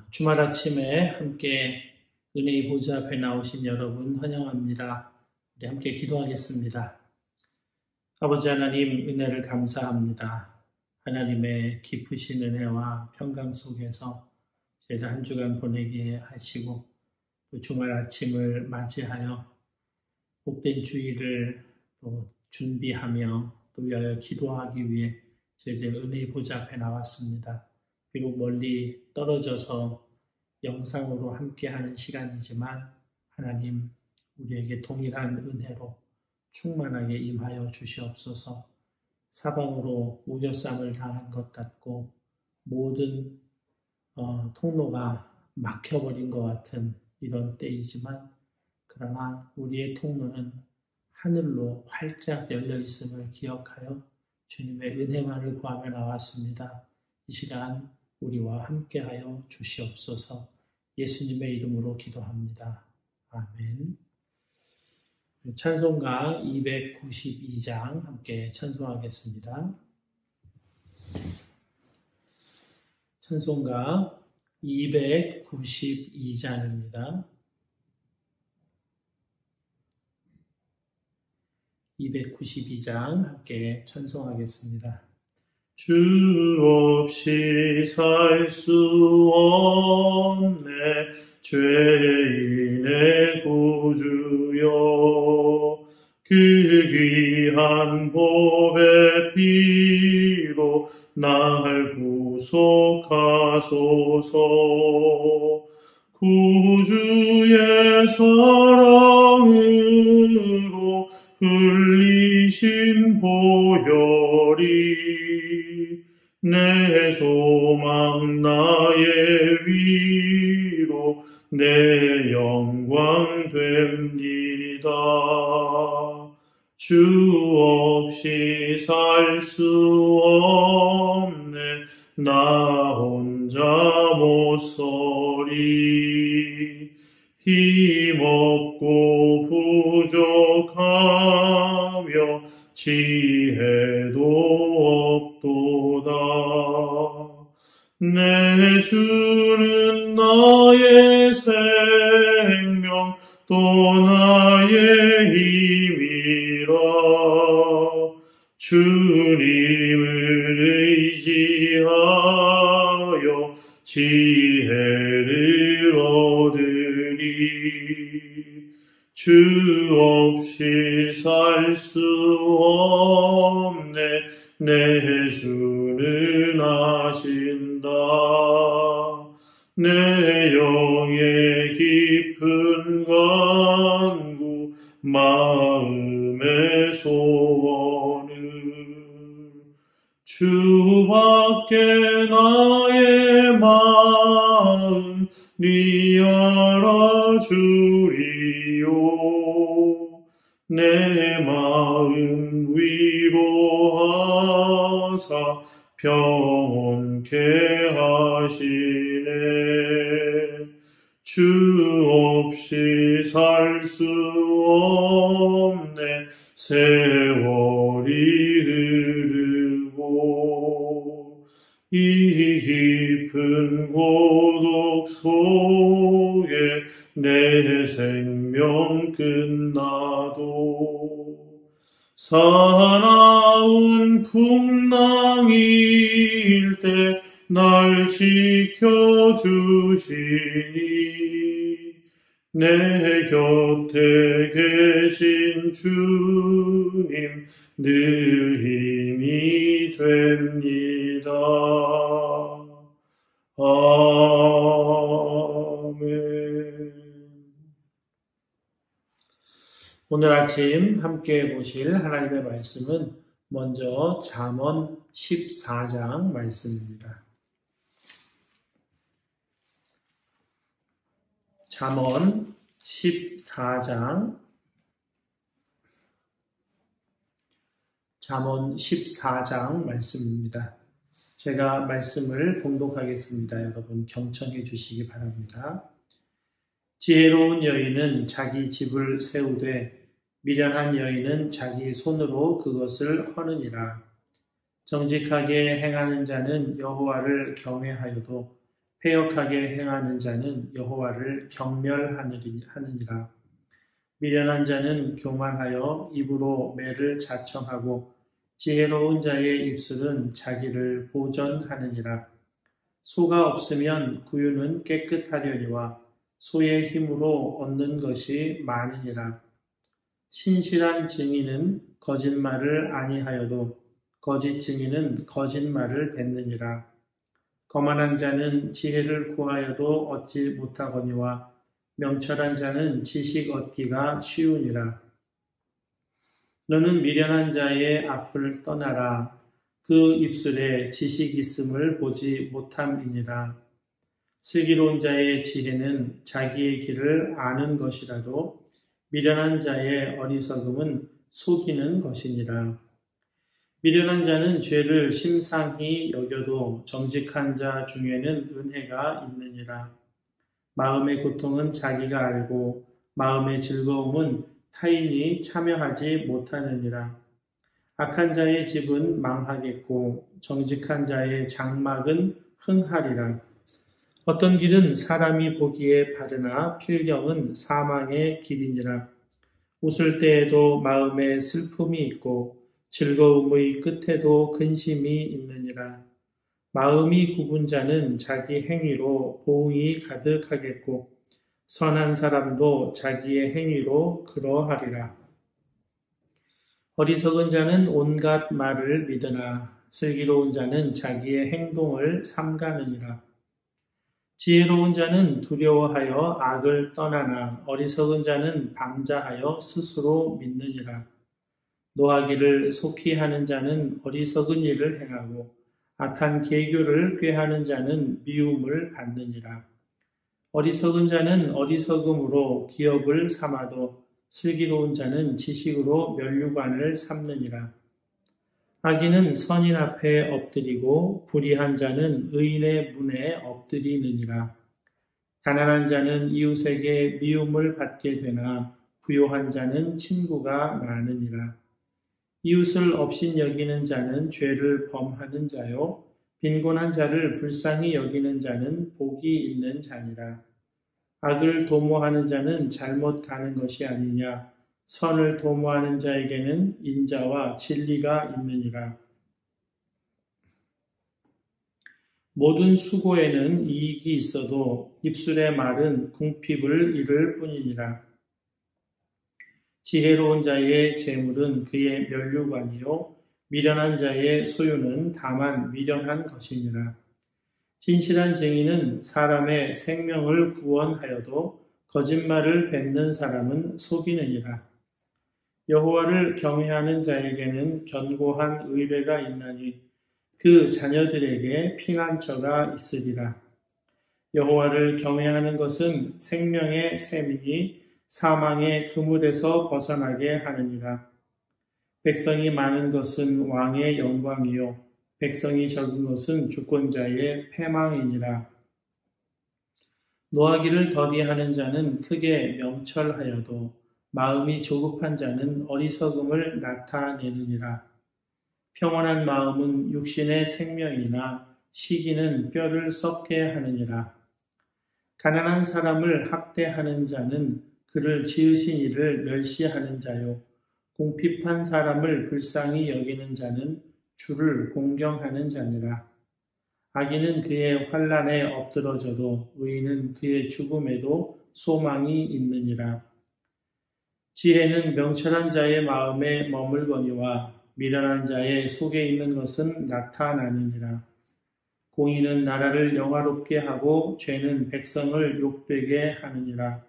주말 아침에 함께 은혜의 보좌 앞에 나오신 여러분 환영합니다. 우리 함께 기도하겠습니다. 아버지 하나님, 은혜를 감사합니다. 하나님의 깊으신 은혜와 평강 속에서 저희들 한 주간 보내게 하시고 또 주말 아침을 맞이하여 복된 주일을 또 준비하며 또 위하여 기도하기 위해 저희들 은혜의 보좌 앞에 나왔습니다. 비록 멀리 떨어져서 영상으로 함께하는 시간이지만 하나님, 우리에게 동일한 은혜로 충만하게 임하여 주시옵소서. 사방으로 우겨쌈을 당한 것 같고 모든 통로가 막혀버린 것 같은 이런 때이지만, 그러나 우리의 통로는 하늘로 활짝 열려 있음을 기억하여 주님의 은혜만을 구하며 나왔습니다. 이 시간 우리와 함께하여 주시옵소서. 예수님의 이름으로 기도합니다. 아멘. 찬송가 292장 함께 찬송하겠습니다. 찬송가 292장입니다. 292장 함께 찬송하겠습니다. 주 없이 살 수 없네 죄인의 구주여, 그 귀한 보배 피로 날 구속하소서. 구주의 사랑으로 흘리신 보혈이 내 소망 나의 위로 내 영광 됩니다. 주 없이 살 수 없네 나 혼자 못 서리. 힘없고 부족하며 지혜도 없도다. 내 주는 나의 생명 또 나의 힘이라. 주님을 의지하여 지혜를 얻으리. 주 없이 살 수 없네 내 주는 아신다. 내 영의 깊은 간구 마음의 소원을 주밖에 나의 마음 네 알아주리요. 내 마음 위로하사 평온케 하시네. 주 없이 살 수 없네 세월이 흐르고 이 깊은 고독 속에 내 생명 끝나도 사나운 풍랑일 때 날 지켜주시니 내 곁에 계신 주님 늘 힘이 됩니다. 아멘. 오늘 아침 함께 보실 하나님의 말씀은 먼저 잠언 14장 말씀입니다. 잠언 14장 말씀입니다. 제가 말씀을 봉독하겠습니다. 여러분 경청해 주시기 바랍니다. 지혜로운 여인은 자기 집을 세우되 미련한 여인은 자기 손으로 그것을 허느니라. 정직하게 행하는 자는 여호와를 경외하여도 패역하게 행하는 자는 여호와를 경멸하느니라. 미련한 자는 교만하여 입으로 매를 자청하고 지혜로운 자의 입술은 자기를 보전하느니라. 소가 없으면 구유는 깨끗하려니와 소의 힘으로 얻는 것이 많으니라. 신실한 증인은 거짓말을 아니하여도 거짓 증인은 거짓말을 뱉느니라. 거만한 자는 지혜를 구하여도 얻지 못하거니와 명철한 자는 지식 얻기가 쉬우니라. 너는 미련한 자의 앞을 떠나라. 그 입술에 지식 있음을 보지 못함이니라. 슬기로운 자의 지혜는 자기의 길을 아는 것이라도 미련한 자의 어리석음은 속이는 것이니라. 미련한 자는 죄를 심상히 여겨도 정직한 자 중에는 은혜가 있느니라. 마음의 고통은 자기가 알고 마음의 즐거움은 타인이 참여하지 못하느니라. 악한 자의 집은 망하겠고 정직한 자의 장막은 흥하리라. 어떤 길은 사람이 보기에 바르나 필경은 사망의 길이니라. 웃을 때에도 마음에 슬픔이 있고 즐거움의 끝에도 근심이 있느니라. 마음이 굽은 자는 자기 행위로 보응이 가득하겠고 선한 사람도 자기의 행위로 그러하리라. 어리석은 자는 온갖 말을 믿으나 슬기로운 자는 자기의 행동을 삼가느니라. 지혜로운 자는 두려워하여 악을 떠나나 어리석은 자는 방자하여 스스로 믿느니라. 노하기를 속히 하는 자는 어리석은 일을 행하고 악한 계교를 꾀하는 자는 미움을 받느니라. 어리석은 자는 어리석음으로 기업을 삼아도 슬기로운 자는 지식으로 면류관을 삼느니라. 악인은 선인 앞에 엎드리고 불의한 자는 의인의 문에 엎드리느니라. 가난한 자는 이웃에게 미움을 받게 되나 부요한 자는 친구가 많으니라. 이웃을 업신 여기는 자는 죄를 범하는 자요 빈곤한 자를 불쌍히 여기는 자는 복이 있는 자니라. 악을 도모하는 자는 잘못 가는 것이 아니냐. 선을 도모하는 자에게는 인자와 진리가 있느니라. 모든 수고에는 이익이 있어도 입술의 말은 궁핍을 이룰 뿐이니라. 지혜로운 자의 재물은 그의 면류관이요 미련한 자의 소유는 다만 미련한 것이니라. 진실한 증인은 사람의 생명을 구원하여도 거짓말을 뱉는 사람은 속이느니라. 여호와를 경외하는 자에게는 견고한 의뢰가 있나니 그 자녀들에게 피난처가 있으리라. 여호와를 경외하는 것은 생명의 셈이니 사망의 그물에서 벗어나게 하느니라. 백성이 많은 것은 왕의 영광이요 백성이 적은 것은 주권자의 패망이니라. 노하기를 더디하는 자는 크게 명철하여도 마음이 조급한 자는 어리석음을 나타내느니라. 평온한 마음은 육신의 생명이나 시기는 뼈를 썩게 하느니라. 가난한 사람을 학대하는 자는 그를 지으신 이를 멸시하는 자요 궁핍한 사람을 불쌍히 여기는 자는 주를 공경하는 자니라. 악인은 그의 환난에 엎드러져도 의인은 그의 죽음에도 소망이 있느니라. 지혜는 명철한 자의 마음에 머물거니와 미련한 자의 속에 있는 것은 나타나느니라. 공의는 나라를 영화롭게 하고 죄는 백성을 욕되게 하느니라.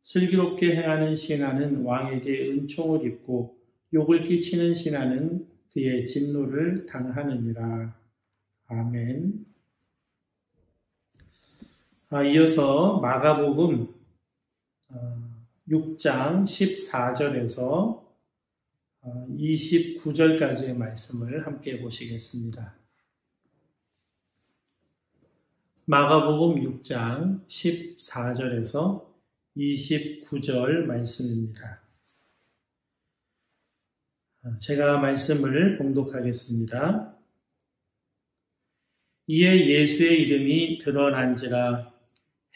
슬기롭게 행하는 신하는 왕에게 은총을 입고 욕을 끼치는 신하는 그의 진노를 당하느니라. 아멘. 이어서 마가복음 6장 14절에서 29절까지의 말씀을 함께 보시겠습니다. 마가복음 6장 14절에서 29절 말씀입니다. 제가 말씀을 봉독하겠습니다. 이에 예수의 이름이 드러난지라.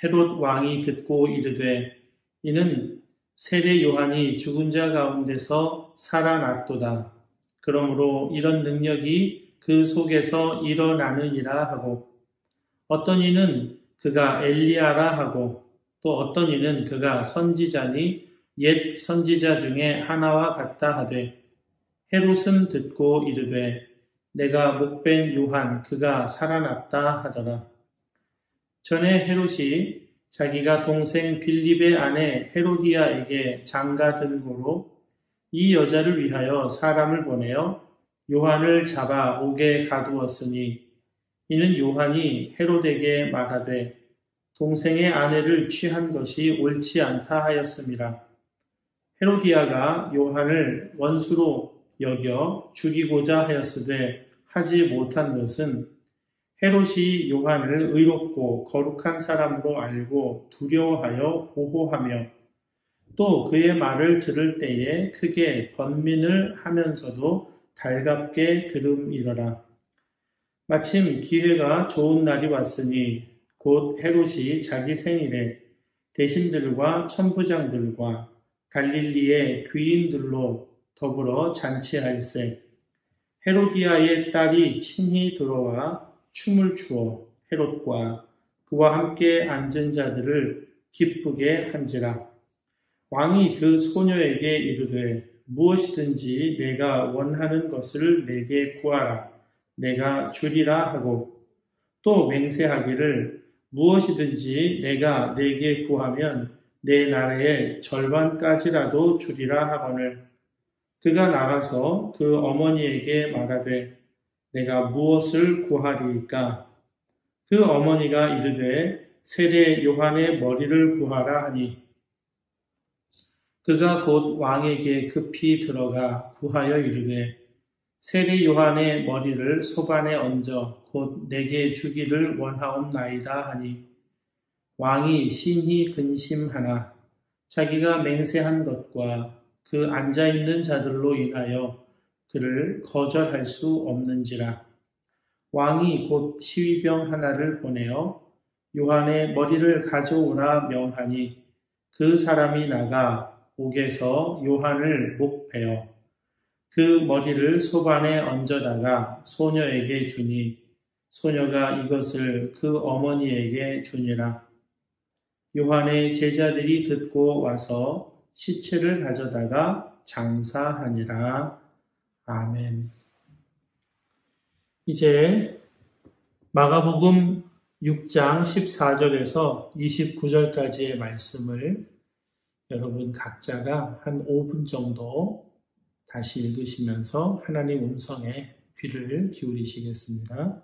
헤롯 왕이 듣고 이르되 이는 세례 요한이 죽은 자 가운데서 살아났도다. 그러므로 이런 능력이 그 속에서 일어나느니라 하고, 어떤 이는 그가 엘리야라 하고, 또 어떤 이는 그가 선지자니 옛 선지자 중에 하나와 같다 하되, 헤롯은 듣고 이르되 내가 목벤 요한 그가 살아났다 하더라. 전에 헤롯이 자기가 동생 빌립의 아내 헤로디아에게 장가든 고로 이 여자를 위하여 사람을 보내어 요한을 잡아 옥에 가두었으니, 이는 요한이 헤롯에게 말하되 동생의 아내를 취한 것이 옳지 않다 하였음이라. 헤로디아가 요한을 원수로 여겨 죽이고자 하였으되 하지 못한 것은 헤롯이 요한을 의롭고 거룩한 사람으로 알고 두려워하여 보호하며 또 그의 말을 들을 때에 크게 번민을 하면서도 달갑게 들음이러라. 마침 기회가 좋은 날이 왔으니 곧 헤롯이 자기 생일에 대신들과 천부장들과 갈릴리의 귀인들로 더불어 잔치할세. 헤로디아의 딸이 친히 들어와 춤을 추어 헤롯과 그와 함께 앉은 자들을 기쁘게 한지라. 왕이 그 소녀에게 이르되 무엇이든지 내가 원하는 것을 내게 구하라. 내가 주리라 하고, 또 맹세하기를 무엇이든지 내가 내게 구하면 내 나라의 절반까지라도 주리라 하거늘, 그가 나가서 그 어머니에게 말하되 내가 무엇을 구하리이까? 그 어머니가 이르되 세례 요한의 머리를 구하라 하니, 그가 곧 왕에게 급히 들어가 구하여 이르되 세례 요한의 머리를 소반에 얹어 곧 내게 주기를 원하옵나이다 하니, 왕이 심히 근심하나 자기가 맹세한 것과 그 앉아있는 자들로 인하여 그를 거절할 수 없는지라. 왕이 곧 시위병 하나를 보내어 요한의 머리를 가져오라 명하니, 그 사람이 나가 옥에서 요한을 목베어 그 머리를 소반에 얹어다가 소녀에게 주니, 소녀가 이것을 그 어머니에게 주니라. 요한의 제자들이 듣고 와서 시체를 가져다가 장사하니라. 아멘. 이제 마가복음 6장 14절에서 29절까지의 말씀을 여러분 각자가 한 5분 정도 다시 읽으시면서 하나님 음성에 귀를 기울이시겠습니다.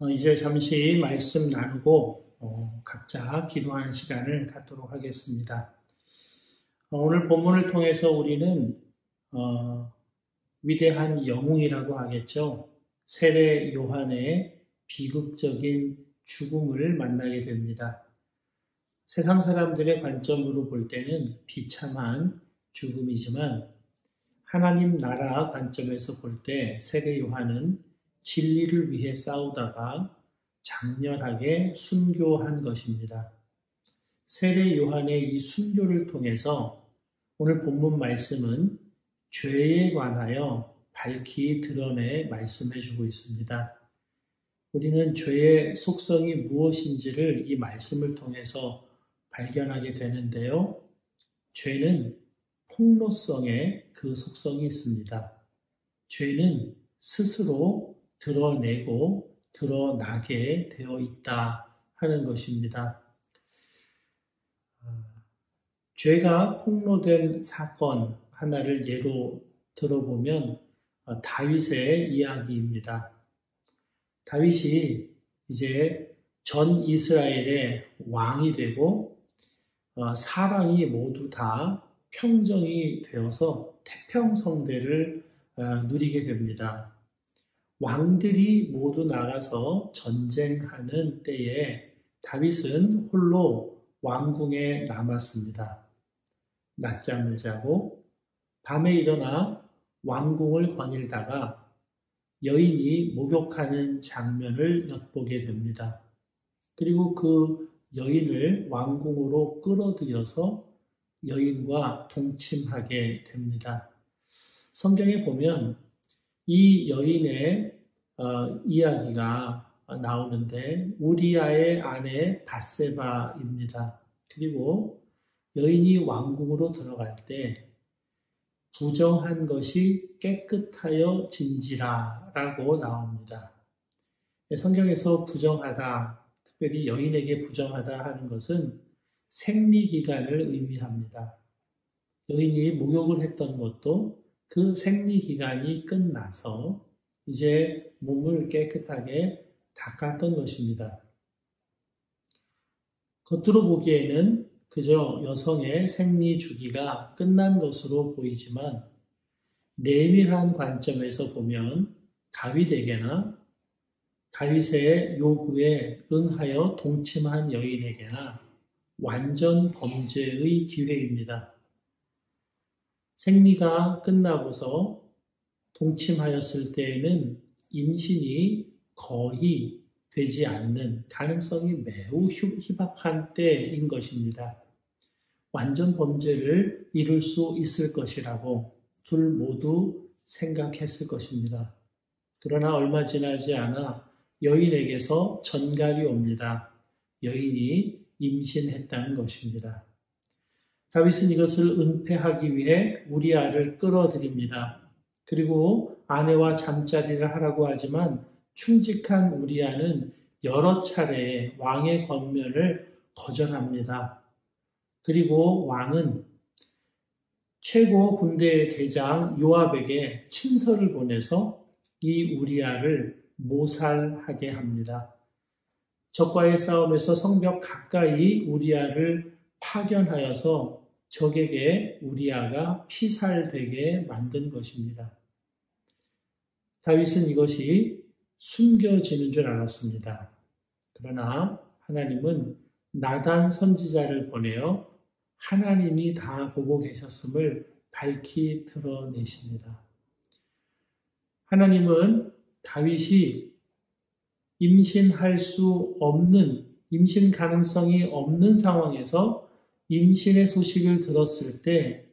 이제 잠시 말씀 나누고 각자 기도하는 시간을 갖도록 하겠습니다. 오늘 본문을 통해서 우리는 위대한 영웅이라고 하겠죠. 세례 요한의 비극적인 죽음을 만나게 됩니다. 세상 사람들의 관점으로 볼 때는 비참한 죽음이지만 하나님 나라 관점에서 볼 때 세례 요한은 진리를 위해 싸우다가 장렬하게 순교한 것입니다. 세례 요한의 이 순교를 통해서 오늘 본문 말씀은 죄에 관하여 밝히 드러내 말씀해 주고 있습니다. 우리는 죄의 속성이 무엇인지를 이 말씀을 통해서 발견하게 되는데요. 죄는 폭로성의 그 속성이 있습니다. 죄는 스스로 드러내고 드러나게 되어 있다 하는 것입니다. 죄가 폭로된 사건 하나를 예로 들어보면 다윗의 이야기입니다. 다윗이 이제 전 이스라엘의 왕이 되고 사방이 모두 다 평정이 되어서 태평성대를 누리게 됩니다. 왕들이 모두 나가서 전쟁하는 때에 다윗은 홀로 왕궁에 남았습니다. 낮잠을 자고 밤에 일어나 왕궁을 거닐다가 여인이 목욕하는 장면을 엿보게 됩니다. 그리고 그 여인을 왕궁으로 끌어들여서 여인과 동침하게 됩니다. 성경에 보면 이 여인의 이야기가 나오는데 우리아의 아내 밧세바입니다. 그리고 여인이 왕궁으로 들어갈 때 부정한 것이 깨끗하여 진지라라고 나옵니다. 성경에서 부정하다, 특별히 여인에게 부정하다 하는 것은 생리기간을 의미합니다. 여인이 목욕을 했던 것도 그 생리기간이 끝나서 이제 몸을 깨끗하게 닦았던 것입니다. 겉으로 보기에는 그저 여성의 생리 주기가 끝난 것으로 보이지만 내밀한 관점에서 보면 다윗에게나 다윗의 요구에 응하여 동침한 여인에게나 완전 범죄의 기회입니다. 생리가 끝나고서 동침하였을 때에는 임신이 거의 되지 않는 가능성이 매우 희박한 때인 것입니다. 완전 범죄를 이룰 수 있을 것이라고 둘 모두 생각했을 것입니다. 그러나 얼마 지나지 않아 여인에게서 전갈이 옵니다. 여인이 임신했다는 것입니다. 다윗은 이것을 은폐하기 위해 우리아를 끌어들입니다. 그리고 아내와 잠자리를 하라고 하지만 충직한 우리아는 여러 차례 왕의 권면을 거절합니다. 그리고 왕은 최고 군대 대장 요압에게 친서를 보내서 이 우리아를 모살하게 합니다. 적과의 싸움에서 성벽 가까이 우리아를 파견하여서 적에게 우리아가 피살되게 만든 것입니다. 다윗은 이것이 숨겨지는 줄 알았습니다. 그러나 하나님은 나단 선지자를 보내어 하나님이 다 보고 계셨음을 밝히 드러내십니다. 하나님은 다윗이 임신할 수 없는, 임신 가능성이 없는 상황에서 임신의 소식을 들었을 때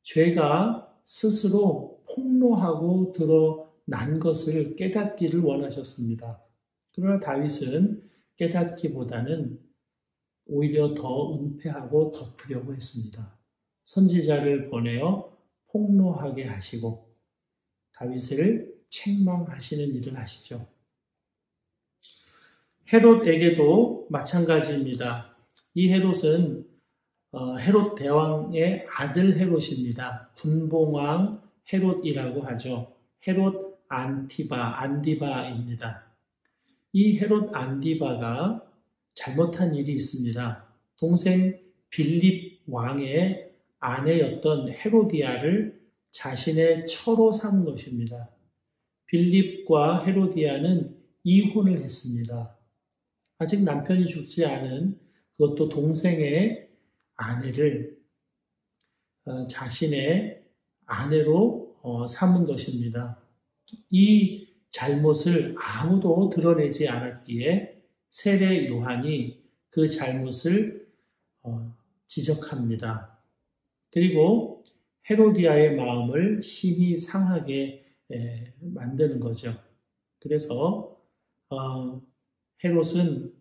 죄가 스스로 폭로하고 드러난 것을 깨닫기를 원하셨습니다. 그러나 다윗은 깨닫기보다는 오히려 더 은폐하고 덮으려고 했습니다. 선지자를 보내어 폭로하게 하시고 다윗을 책망하시는 일을 하시죠. 헤롯에게도 마찬가지입니다. 이 헤롯은 헤롯 대왕의 아들 헤롯입니다. 분봉왕 헤롯이라고 하죠. 헤롯 안디바입니다. 이 헤롯 안디바가 잘못한 일이 있습니다. 동생 빌립 왕의 아내였던 헤로디아를 자신의 처로 삼은 것입니다. 빌립과 헤로디아는 이혼을 했습니다. 아직 남편이 죽지 않은 그것도 동생의 아내를 자신의 아내로 삼은 것입니다. 이 잘못을 아무도 드러내지 않았기에 세례 요한이 그 잘못을 지적합니다. 그리고 헤로디아의 마음을 심히 상하게 만드는 거죠. 그래서 헤롯은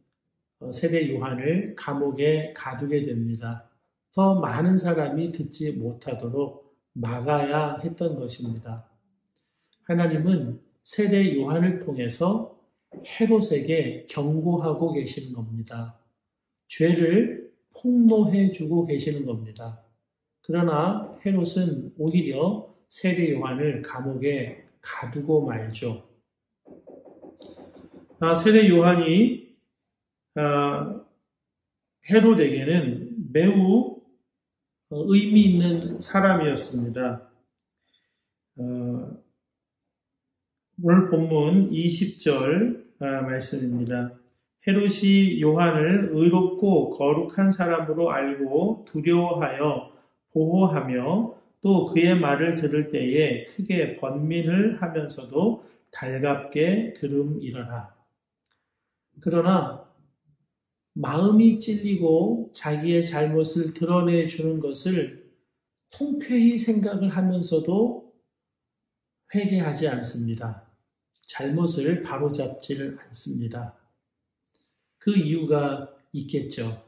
세례 요한을 감옥에 가두게 됩니다. 더 많은 사람이 듣지 못하도록 막아야 했던 것입니다. 하나님은 세례 요한을 통해서 헤롯에게 경고하고 계시는 겁니다. 죄를 폭로해 주고 계시는 겁니다. 그러나 헤롯은 오히려 세례 요한을 감옥에 가두고 말죠. 세례 요한이 헤롯에게는 매우 의미 있는 사람이었습니다. 오늘 본문 20절 말씀입니다. 헤롯이 요한을 의롭고 거룩한 사람으로 알고 두려워하여 보호하며 또 그의 말을 들을 때에 크게 번민을 하면서도 달갑게 들음이러라. 그러나 마음이 찔리고 자기의 잘못을 드러내 주는 것을 통쾌히 생각을 하면서도 회개하지 않습니다. 잘못을 바로잡지를 않습니다. 그 이유가 있겠죠.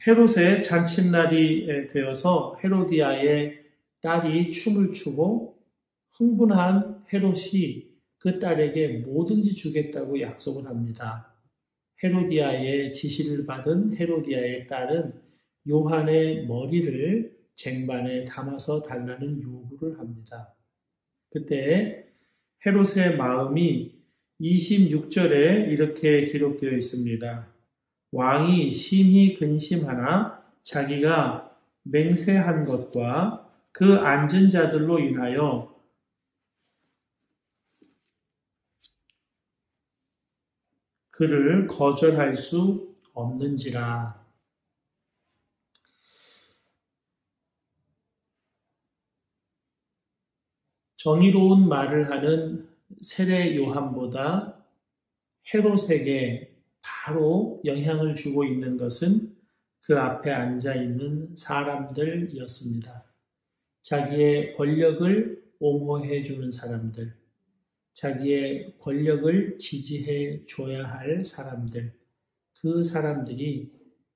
헤롯의 잔칫날이 되어서 헤로디아의 딸이 춤을 추고 흥분한 헤롯이 그 딸에게 뭐든지 주겠다고 약속을 합니다. 헤로디아의 지시를 받은 헤로디아의 딸은 요한의 머리를 쟁반에 담아서 달라는 요구를 합니다. 그때 헤롯의 마음이 26절에 이렇게 기록되어 있습니다. 왕이 심히 근심하나 자기가 맹세한 것과 그 앉은 자들로 인하여 그를 거절할 수 없는지라. 정의로운 말을 하는 세례 요한보다 헤롯에게 바로 영향을 주고 있는 것은 그 앞에 앉아 있는 사람들이었습니다. 자기의 권력을 옹호해 주는 사람들, 자기의 권력을 지지해 줘야 할 사람들, 그 사람들이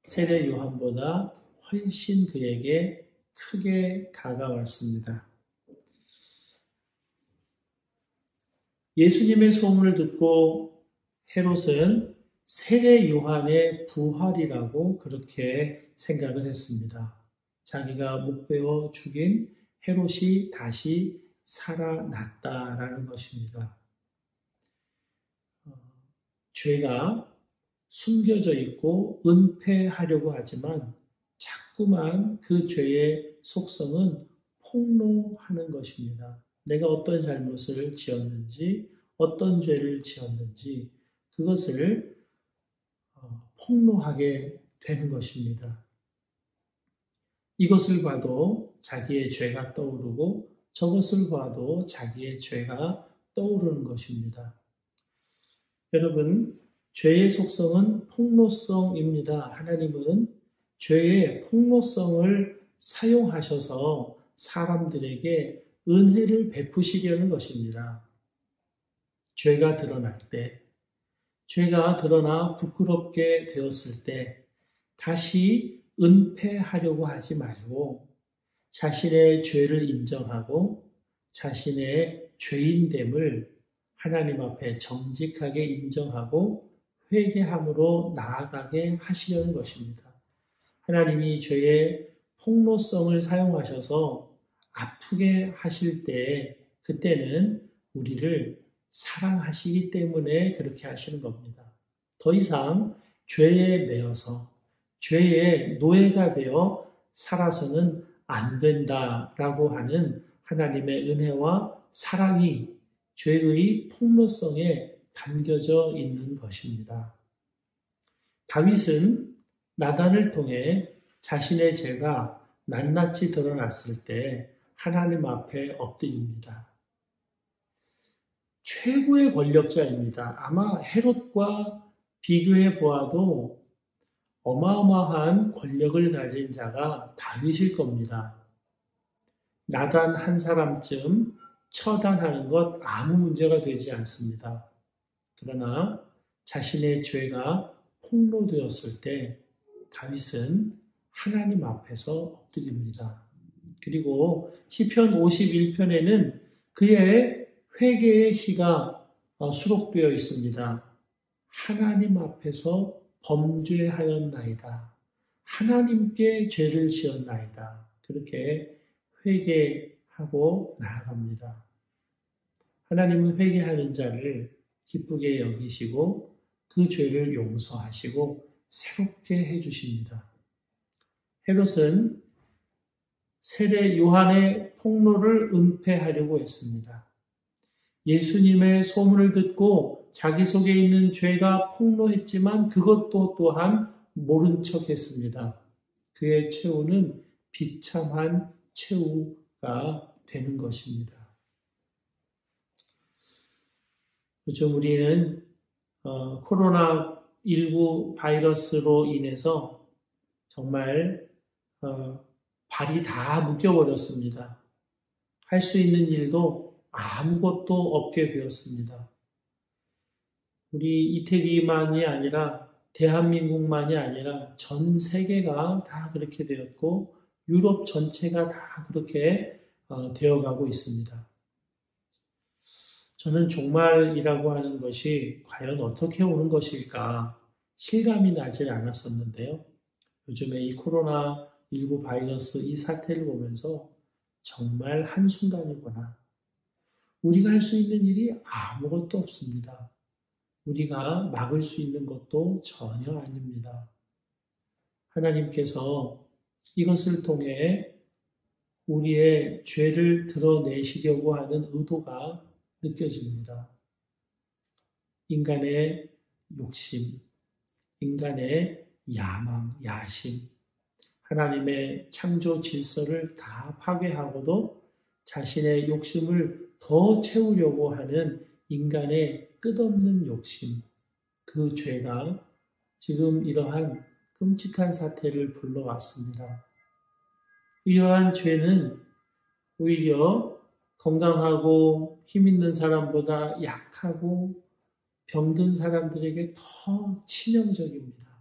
세례 요한보다 훨씬 그에게 크게 다가왔습니다. 예수님의 소문을 듣고 헤롯은 세례 요한의 부활이라고 그렇게 생각을 했습니다. 자기가 목베어 죽인 헤롯이 다시 살아났다라는 것입니다. 죄가 숨겨져 있고 은폐하려고 하지만 자꾸만 그 죄의 속성은 폭로하는 것입니다. 내가 어떤 잘못을 지었는지, 어떤 죄를 지었는지 그것을 폭로하게 되는 것입니다. 이것을 봐도 자기의 죄가 떠오르고 저것을 봐도 자기의 죄가 떠오르는 것입니다. 여러분, 죄의 속성은 폭로성입니다. 하나님은 죄의 폭로성을 사용하셔서 사람들에게 은혜를 베푸시려는 것입니다. 죄가 드러날 때, 죄가 드러나 부끄럽게 되었을 때 다시 은폐하려고 하지 말고 자신의 죄를 인정하고 자신의 죄인됨을 하나님 앞에 정직하게 인정하고 회개함으로 나아가게 하시려는 것입니다. 하나님이 죄의 폭로성을 사용하셔서 아프게 하실 때 그때는 우리를 사랑하시기 때문에 그렇게 하시는 겁니다. 더 이상 죄에 매여서 죄의 노예가 되어 살아서는 안 된다라고 하는 하나님의 은혜와 사랑이 죄의 폭로성에 담겨져 있는 것입니다. 다윗은 나단을 통해 자신의 죄가 낱낱이 드러났을 때 하나님 앞에 엎드립니다. 최고의 권력자입니다. 아마 헤롯과 비교해 보아도 어마어마한 권력을 가진 자가 다윗일 겁니다. 나단 한 사람쯤 처단하는 것 아무 문제가 되지 않습니다. 그러나 자신의 죄가 폭로되었을 때 다윗은 하나님 앞에서 엎드립니다. 그리고 시편 51편에는 그의 회개의 시가 수록되어 있습니다. 하나님 앞에서 범죄하였나이다. 하나님께 죄를 지었나이다. 그렇게 회개하고 나아갑니다. 하나님은 회개하는 자를 기쁘게 여기시고 그 죄를 용서하시고 새롭게 해주십니다. 헤롯은 세례 요한의 폭로를 은폐하려고 했습니다. 예수님의 소문을 듣고 자기 속에 있는 죄가 폭로했지만 그것도 또한 모른 척했습니다. 그의 최후는 비참한 최후가 되는 것입니다. 요즘 우리는 코로나19 바이러스로 인해서 정말 발이 다 묶여버렸습니다. 할 수 있는 일도 아무것도 없게 되었습니다. 우리 이태리만이 아니라 대한민국만이 아니라 전 세계가 다 그렇게 되었고 유럽 전체가 다 그렇게 되어가고 있습니다. 저는 종말이라고 하는 것이 과연 어떻게 오는 것일까 실감이 나질 않았었는데요. 요즘에 이 코로나19 바이러스 이 사태를 보면서 정말 한순간이구나. 우리가 할 수 있는 일이 아무것도 없습니다. 우리가 막을 수 있는 것도 전혀 아닙니다. 하나님께서 이것을 통해 우리의 죄를 드러내시려고 하는 의도가 느껴집니다. 인간의 욕심, 인간의 야망, 야심, 하나님의 창조 질서를 다 파괴하고도 자신의 욕심을 더 채우려고 하는 인간의 끝없는 욕심, 그 죄가 지금 이러한 끔찍한 사태를 불러왔습니다. 이러한 죄는 오히려 건강하고 힘 있는 사람보다 약하고 병든 사람들에게 더 치명적입니다.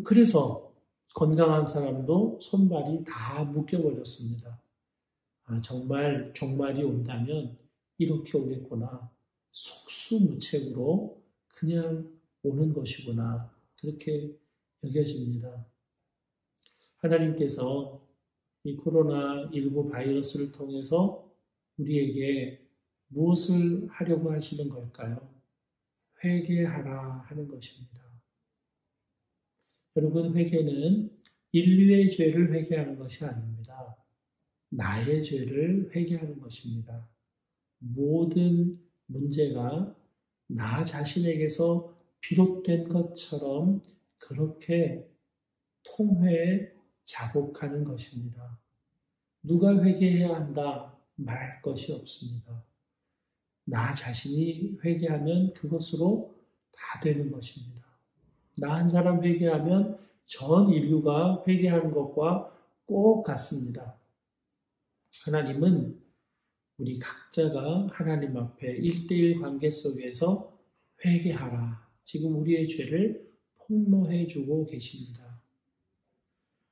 그래서 건강한 사람도 손발이 다 묶여버렸습니다. 정말 종말이 온다면 이렇게 오겠구나. 속수무책으로 그냥 오는 것이구나. 그렇게 여겨집니다. 하나님께서 이 코로나19 바이러스를 통해서 우리에게 무엇을 하려고 하시는 걸까요? 회개하라 하는 것입니다. 여러분, 회개는 인류의 죄를 회개하는 것이 아닙니다. 나의 죄를 회개하는 것입니다. 모든 문제가 나 자신에게서 비롯된 것처럼 그렇게 통회에 자복하는 것입니다. 누가 회개해야 한다 말할 것이 없습니다. 나 자신이 회개하면 그것으로 다 되는 것입니다. 나 한 사람 회개하면 전 인류가 회개하는 것과 꼭 같습니다. 하나님은 우리 각자가 하나님 앞에 1:1 관계 속에서 회개하라. 지금 우리의 죄를 폭로해 주고 계십니다.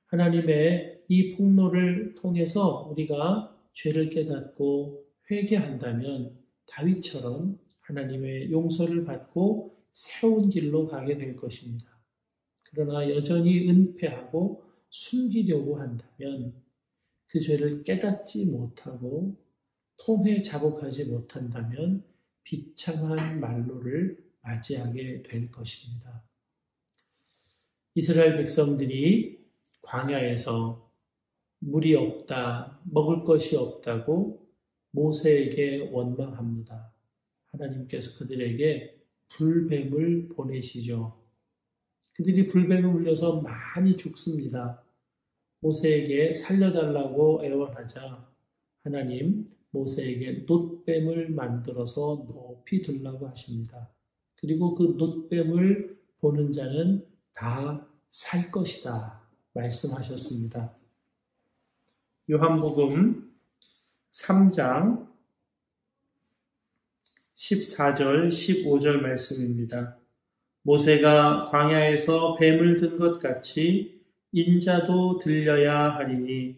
하나님의 이 폭로를 통해서 우리가 죄를 깨닫고 회개한다면 다윗처럼 하나님의 용서를 받고 새로운 길로 가게 될 것입니다. 그러나 여전히 은폐하고 숨기려고 한다면 그 죄를 깨닫지 못하고 통회 자복하지 못한다면 비참한 말로를 맞이하게 될 것입니다. 이스라엘 백성들이 광야에서 물이 없다, 먹을 것이 없다고 모세에게 원망합니다. 하나님께서 그들에게 불뱀을 보내시죠. 그들이 불뱀에 물려서 많이 죽습니다. 모세에게 살려달라고 애원하자 하나님 모세에게 놋뱀을 만들어서 높이 들라고 하십니다. 그리고 그 놋뱀을 보는 자는 다 살 것이다 말씀하셨습니다. 요한복음 3장 14절 15절 말씀입니다. 모세가 광야에서 뱀을 든 것 같이 인자도 들려야 하리니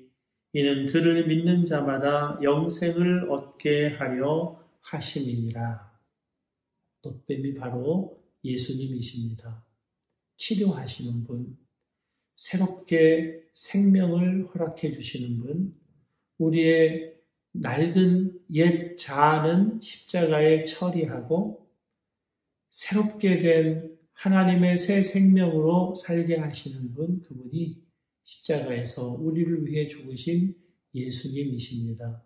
이는 그를 믿는 자마다 영생을 얻게 하려 하심이니라. 놋뱀이 바로 예수님이십니다. 치료하시는 분, 새롭게 생명을 허락해 주시는 분, 우리의 낡은 옛 자아는 십자가에 처리하고 새롭게 된 하나님의 새 생명으로 살게 하시는 분, 그분이 십자가에서 우리를 위해 죽으신 예수님이십니다.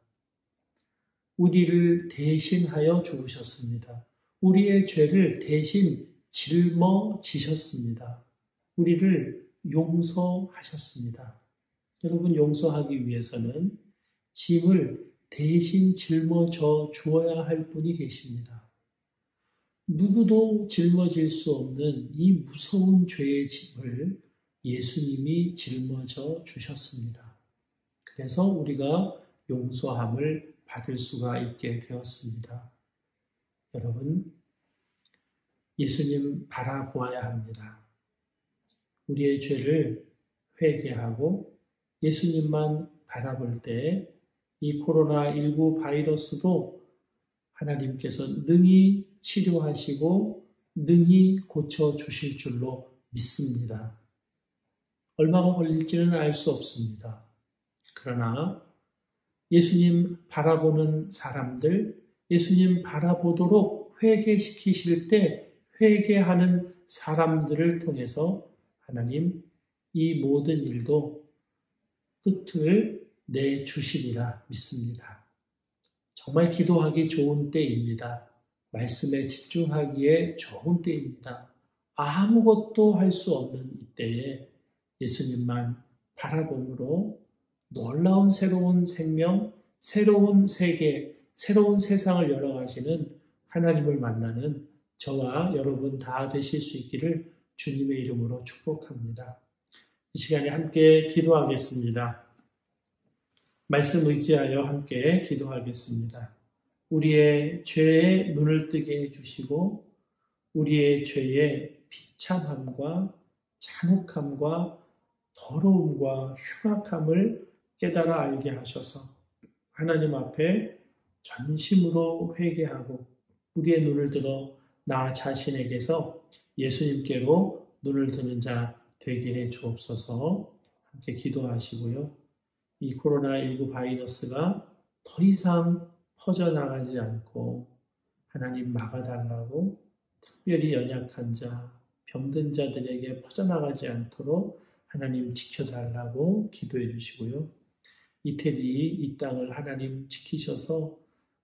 우리를 대신하여 죽으셨습니다. 우리의 죄를 대신 짊어지셨습니다. 우리를 용서하셨습니다. 여러분, 용서하기 위해서는 짐을 대신 짊어져 주어야 할 분이 계십니다. 누구도 짊어질 수 없는 이 무서운 죄의 짐을 예수님이 짊어져 주셨습니다. 그래서 우리가 용서함을 받을 수가 있게 되었습니다. 여러분, 예수님 바라보아야 합니다. 우리의 죄를 회개하고 예수님만 바라볼 때 이 코로나19 바이러스도 하나님께서 능히 치료하시고 능히 고쳐주실 줄로 믿습니다. 얼마가 걸릴지는 알 수 없습니다. 그러나 예수님 바라보는 사람들, 예수님 바라보도록 회개시키실 때 회개하는 사람들을 통해서 하나님 이 모든 일도 끝을 내주시리라 믿습니다. 정말 기도하기 좋은 때입니다. 말씀에 집중하기에 좋은 때입니다. 아무것도 할 수 없는 이때에 예수님만 바라봄으로 놀라운 새로운 생명, 새로운 세계, 새로운 세상을 열어가시는 하나님을 만나는 저와 여러분 다 되실 수 있기를 주님의 이름으로 축복합니다. 이 시간에 함께 기도하겠습니다. 말씀 의지하여 함께 기도하겠습니다. 우리의 죄에 눈을 뜨게 해주시고 우리의 죄의 비참함과 잔혹함과 더러움과 흉악함을 깨달아 알게 하셔서 하나님 앞에 전심으로 회개하고 우리의 눈을 들어 나 자신에게서 예수님께로 눈을 드는 자 되게 해 주옵소서. 함께 기도하시고요. 이 코로나19 바이러스가 더 이상 퍼져나가지 않고 하나님 막아달라고 특별히 연약한 자, 병든 자들에게 퍼져나가지 않도록 하나님 지켜달라고 기도해 주시고요. 이태리 이 땅을 하나님 지키셔서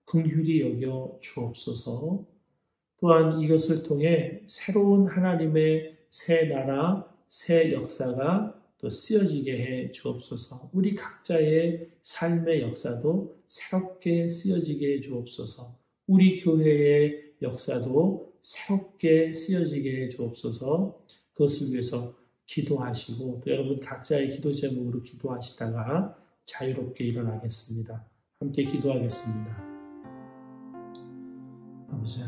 긍휼히 여겨 주옵소서. 또한 이것을 통해 새로운 하나님의 새 나라, 새 역사가 또 쓰여지게 해 주옵소서. 우리 각자의 삶의 역사도 새롭게 쓰여지게 해 주옵소서. 우리 교회의 역사도 새롭게 쓰여지게 해 주옵소서. 그것을 위해서 기도하시고 또 여러분 각자의 기도 제목으로 기도하시다가 자유롭게 일어나겠습니다. 함께 기도하겠습니다. 아버지